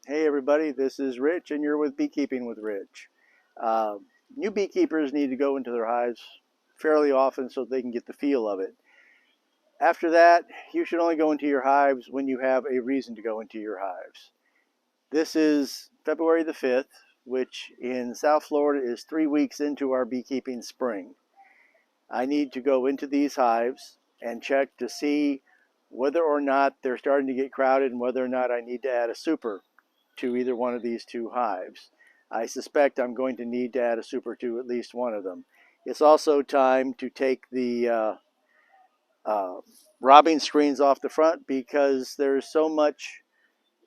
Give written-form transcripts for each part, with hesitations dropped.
Hey everybody, this is Rich and you're with Beekeeping with Rich. Uh, New beekeepers need to go into their hives fairly often so they can get the feel of it. After that, you should only go into your hives when you have a reason to go into your hives. This is February the 5th, which in South Florida is 3 weeks into our beekeeping spring. I need to go into these hives and check to see whether or not they're starting to get crowded and whether or not I need to add a super to either one of these two hives. I suspect I'm going to need to add a super to at least one of them. It's also time to take the uh, robbing screens off the front because there's so much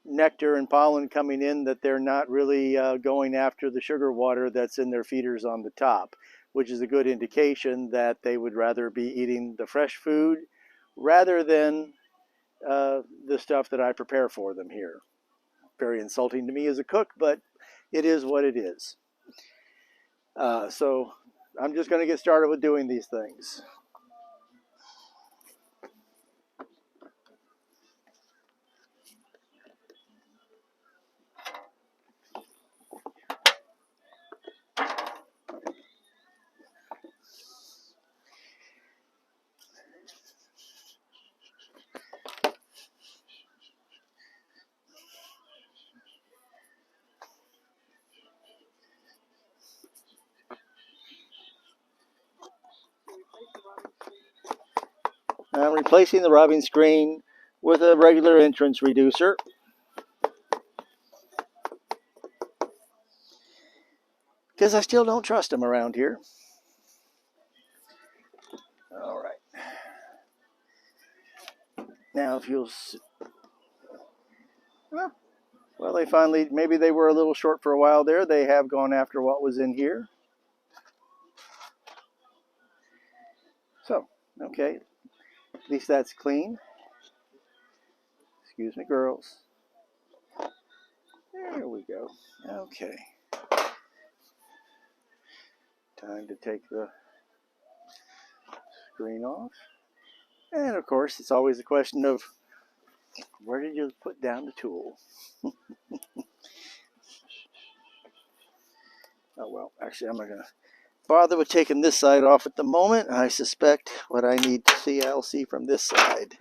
nectar and pollen coming in that they're not really going after the sugar water that's in their feeders on the top, which is a good indication that they would rather be eating the fresh food rather than the stuff that I prepare for them here. Very insulting to me as a cook, but it is what it is. So I'm just going to get started with doing these things. I'm replacing the robbing screen with a regular entrance reducer. Because I still don't trust them around here. All right. Now if you'll... Well, they finally... Maybe they were a little short for a while there. They have gone after what was in here. So, okay. At least that's clean. Excuse me, girls. There we go. Okay. Time to take the screen off. And of course, it's always a question of where did you put down the tool? Oh well, actually I'm not going to bother with taking this side off at the moment. I suspect what I need to see, I'll see from this side.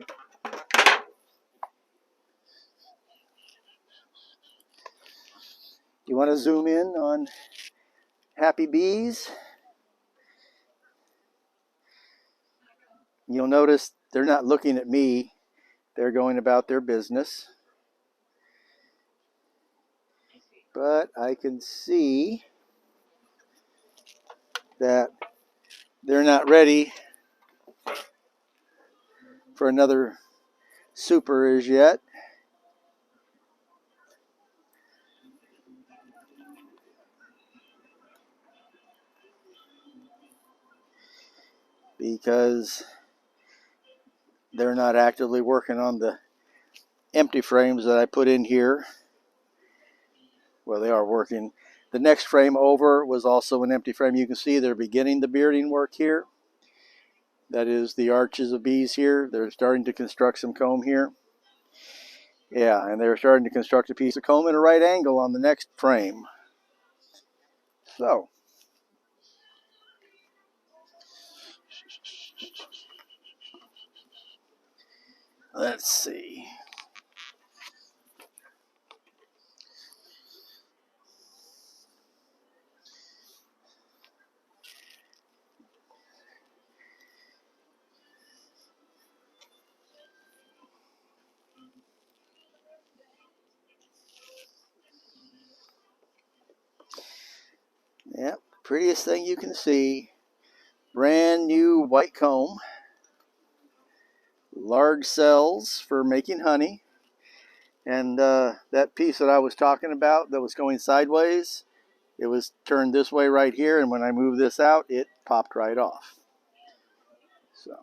You want to zoom in on happy bees? You'll notice they're not looking at me. They're going about their business. But I can see that they're not ready for another super as yet. Because they're not actively working on the empty frames that I put in here. Well, they are working. The next frame over was also an empty frame. You can see they're beginning the bearding work here. That is the arches of bees here. They're starting to construct some comb here. Yeah, and they're starting to construct a piece of comb at a right angle on the next frame. So, let's see. Yep, prettiest thing you can see. Brand new white comb. Large cells for making honey. And that piece that I was talking about that was going sideways, it was turned this way right here, and when I moved this out, it popped right off. So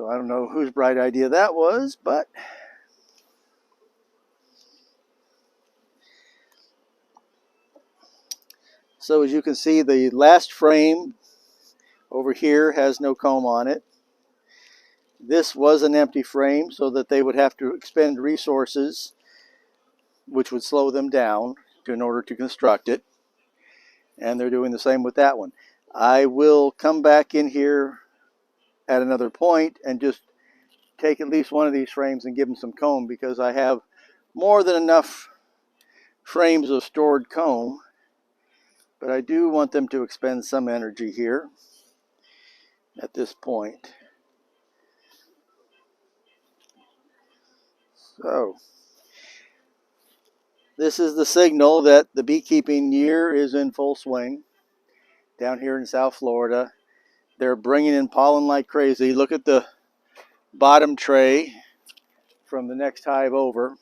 I don't know whose bright idea that was, but so as you can see, the last frame over here has no comb on it. This was an empty frame so that they would have to expend resources, which would slow them down in order to construct it. And they're doing the same with that one. I will come back in here at another point and just take at least one of these frames and give them some comb, because I have more than enough frames of stored comb, but I do want them to expend some energy here at this point. So this is the signal that the beekeeping year is in full swing down here in South Florida. They're bringing in pollen like crazy. Look at the bottom tray from the next hive over.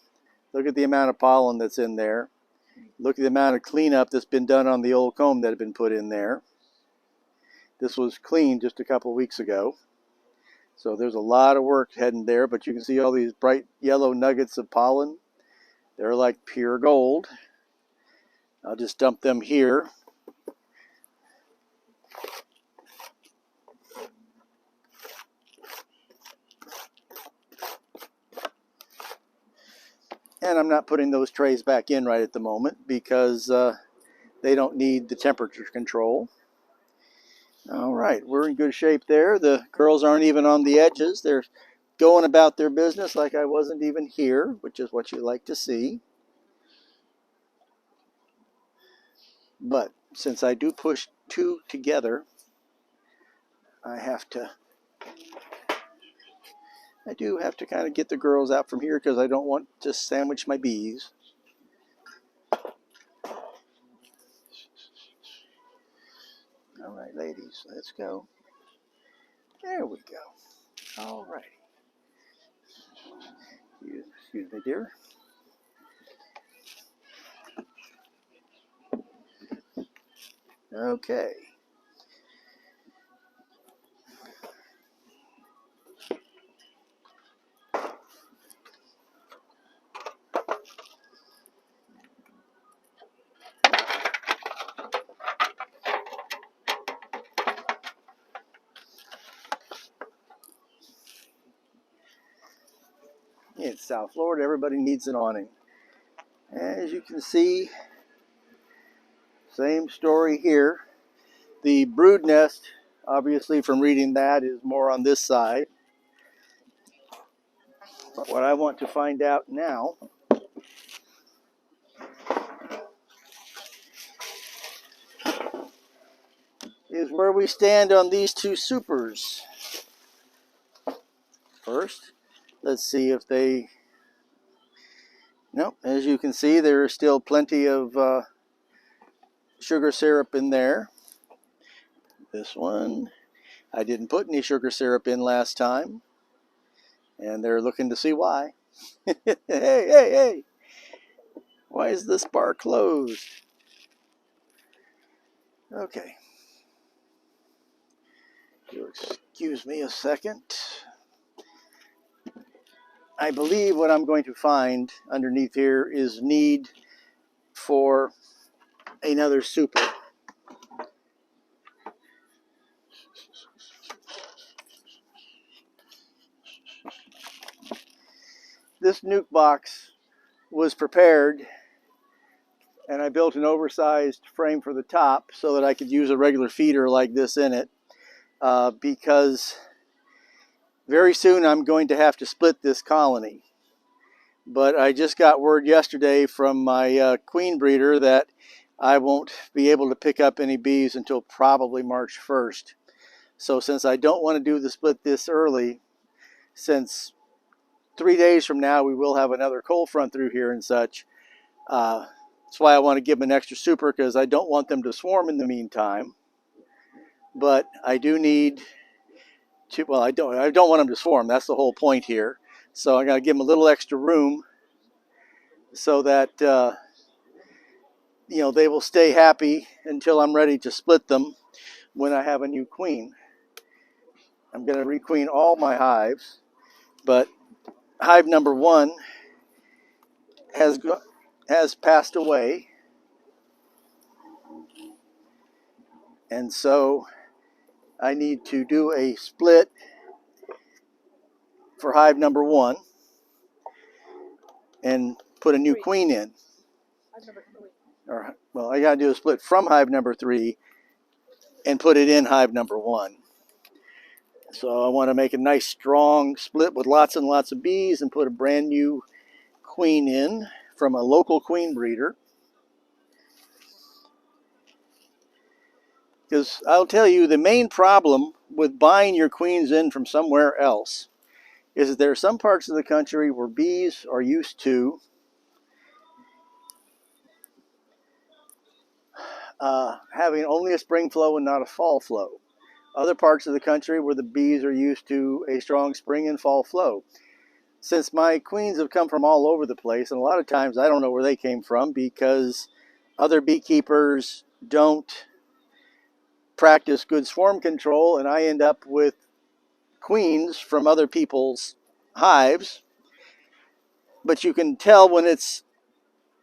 Look at the amount of pollen that's in there. Look at the amount of cleanup that's been done on the old comb that had been put in there. This was cleaned just a couple weeks ago. So there's a lot of work heading there, but you can see all these bright yellow nuggets of pollen. They're like pure gold. I'll just dump them here. And I'm not putting those trays back in right at the moment because they don't need the temperature control. All right, we're in good shape there. The girls aren't even on the edges. They're going about their business like I wasn't even here, which is what you like to see. But since I do push two together, I do have to kind of get the girls out from here because I don't want to sandwich my bees. All right, ladies, let's go. There we go. All right. Excuse me, dear. Okay. It's South Florida. Everybody needs an awning. As you can see, same story here. The brood nest, obviously from reading that, is more on this side. But what I want to find out now is where we stand on these two supers. First, let's see if they... Nope, as you can see, there is still plenty of sugar syrup in there. This one, I didn't put any sugar syrup in last time, and they're looking to see why. Hey! Why is this bar closed? Okay. You'll excuse me a second. I believe what I'm going to find underneath here is need for another super. This nuke box was prepared, and I built an oversized frame for the top so that I could use a regular feeder like this in it, because very soon I'm going to have to split this colony. But I just got word yesterday from my queen breeder that I won't be able to pick up any bees until probably March 1st. So since I don't want to do the split this early, since 3 days from now we will have another cold front through here and such, that's why I want to give them an extra super, because I don't want them to swarm in the meantime. But I do need to, well, I don't want them to swarm. That's the whole point here. So I got to give them a little extra room so that you know, they will stay happy until I'm ready to split them when I have a new queen. I'm going to requeen all my hives, but hive number 1 has passed away, and so I need to do a split for hive number 1 and put a new queen in. Or, well, I got to do a split from hive number 3 and put it in hive number 1. So I want to make a nice strong split with lots and lots of bees and put a brand new queen in from a local queen breeder. Because I'll tell you, the main problem with buying your queens in from somewhere else is that there are some parts of the country where bees are used to having only a spring flow and not a fall flow. Other parts of the country where the bees are used to a strong spring and fall flow. Since my queens have come from all over the place, and a lot of times I don't know where they came from because other beekeepers don't practice good swarm control, and I end up with queens from other people's hives. But you can tell when it's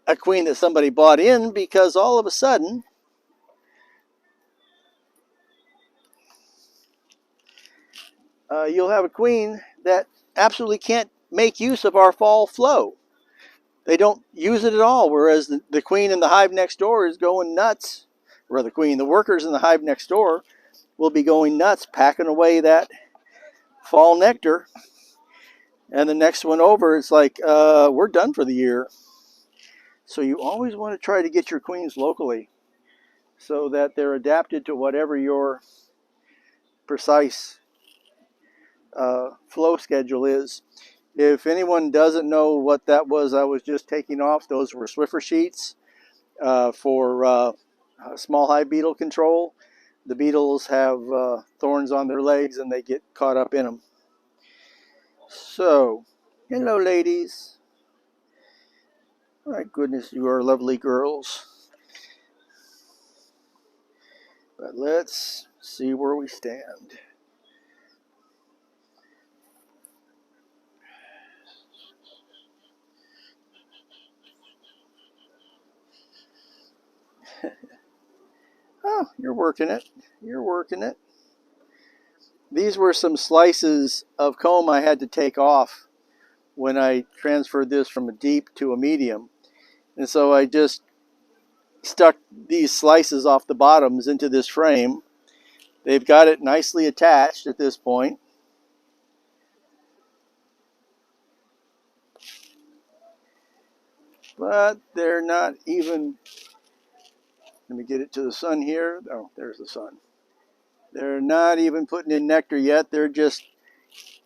a queen that somebody bought in because all of a sudden you'll have a queen that absolutely can't make use of our fall flow. They don't use it at all, whereas the queen in the hive next door is going nuts. Or the queen, the workers in the hive next door will be going nuts, packing away that fall nectar. And the next one over, it's like, we're done for the year. So you always want to try to get your queens locally so that they're adapted to whatever your precise flow schedule is. If anyone doesn't know what that was, I was just taking off. Those were Swiffer sheets for small hive beetle control. The beetles have thorns on their legs and they get caught up in them. So, hello ladies. My goodness, you are lovely girls. But let's see where we stand. Oh, you're working it. You're working it. These were some slices of comb I had to take off when I transferred this from a deep to a medium. And so I just stuck these slices off the bottoms into this frame. They've got it nicely attached at this point. But they're not even, let me get it to the sun here. Oh, there's the sun. They're not even putting in nectar yet. They're just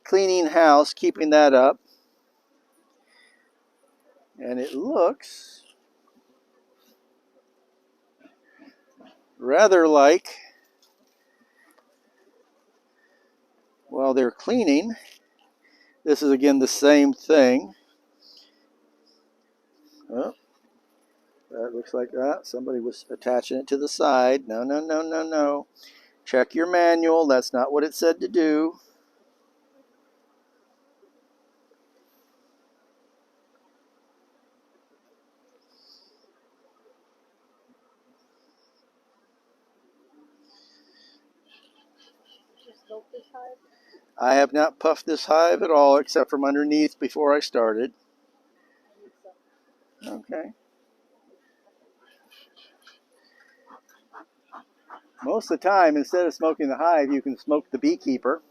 cleaning house, keeping that up. And it looks rather like, while they're cleaning, this is again the same thing. Oh, that looks like that. Somebody was attaching it to the side. No, no, no, no, no. Check your manual. That's not what it said to do. I have not puffed this hive at all except from underneath before I started. Okay. Most of the time, instead of smoking the hive, you can smoke the beekeeper.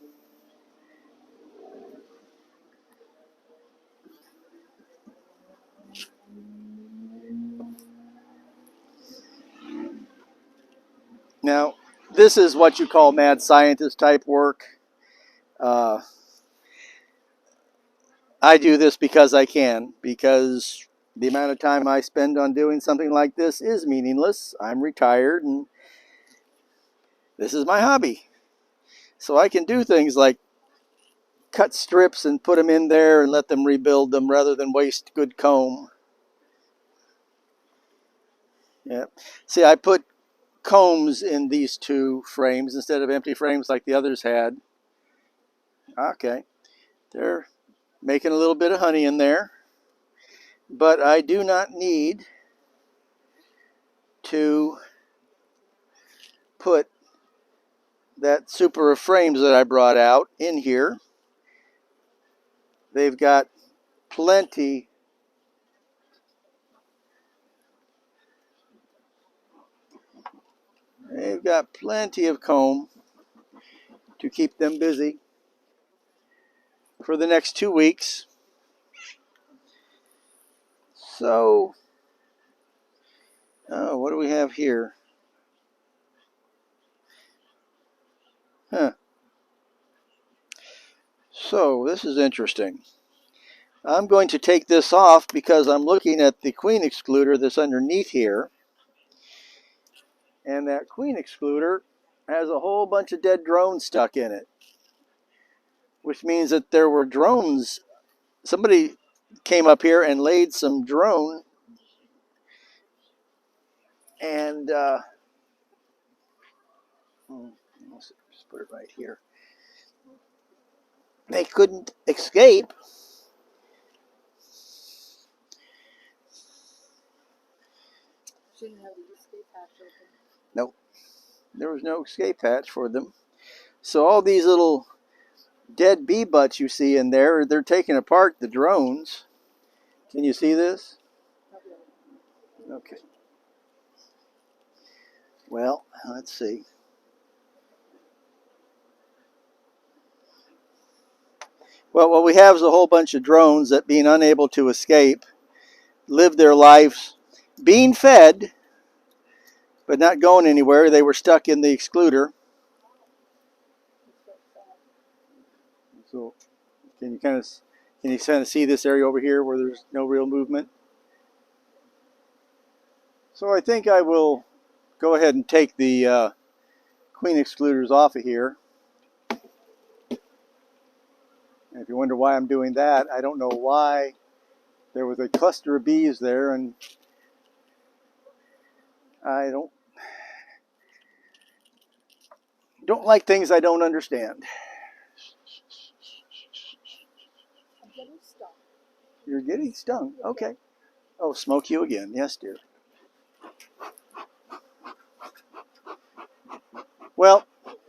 Now, this is what you call mad scientist type work. I do this because I can, because the amount of time I spend on doing something like this is meaningless. I'm retired and this is my hobby. So I can do things like cut strips and put them in there and let them rebuild them rather than waste good comb. Yeah. See, I put combs in these two frames instead of empty frames like the others had. Okay. They're making a little bit of honey in there. But I do not need to put that super of frames that I brought out in here. They've got plenty of comb to keep them busy for the next 2 weeks. So, what do we have here? Huh. So, this is interesting. I'm going to take this off because I'm looking at the queen excluder that's underneath here. And that queen excluder has a whole bunch of dead drones stuck in it, which means that there were drones. Somebody came up here and laid some drone, and let's just put it right here. They couldn't escape. Shouldn't have the escape hatch open. Nope, there was no escape hatch for them. So all these little dead bee butts you see in there, they're taking apart the drones. Can you see this? Okay. Well, let's see. Well, what we have is a whole bunch of drones that, being unable to escape, live their lives being fed, but not going anywhere. They were stuck in the excluder. So, can you kind of see this area over here where there's no real movement? So I think I will go ahead and take the queen excluders off of here. And if you wonder why I'm doing that, I don't know why. There was a cluster of bees there, and I don't like things I don't understand. I'm getting stung. You're getting stung. Okay. Oh, smoke you again. Yes, dear. Well,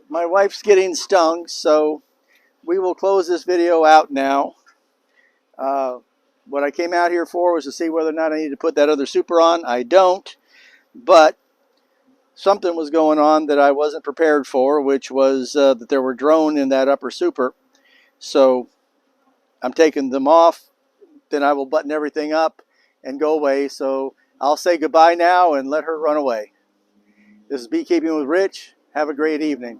my wife's getting stung, so we will close this video out now. What I came out here for was to see whether or not I need to put that other super on. I don't, but something was going on that I wasn't prepared for, which was that there were drone in that upper super. So I'm taking them off. Then I will button everything up and go away. So I'll say goodbye now and let her run away. This is Beekeeping with Rich. Have a great evening.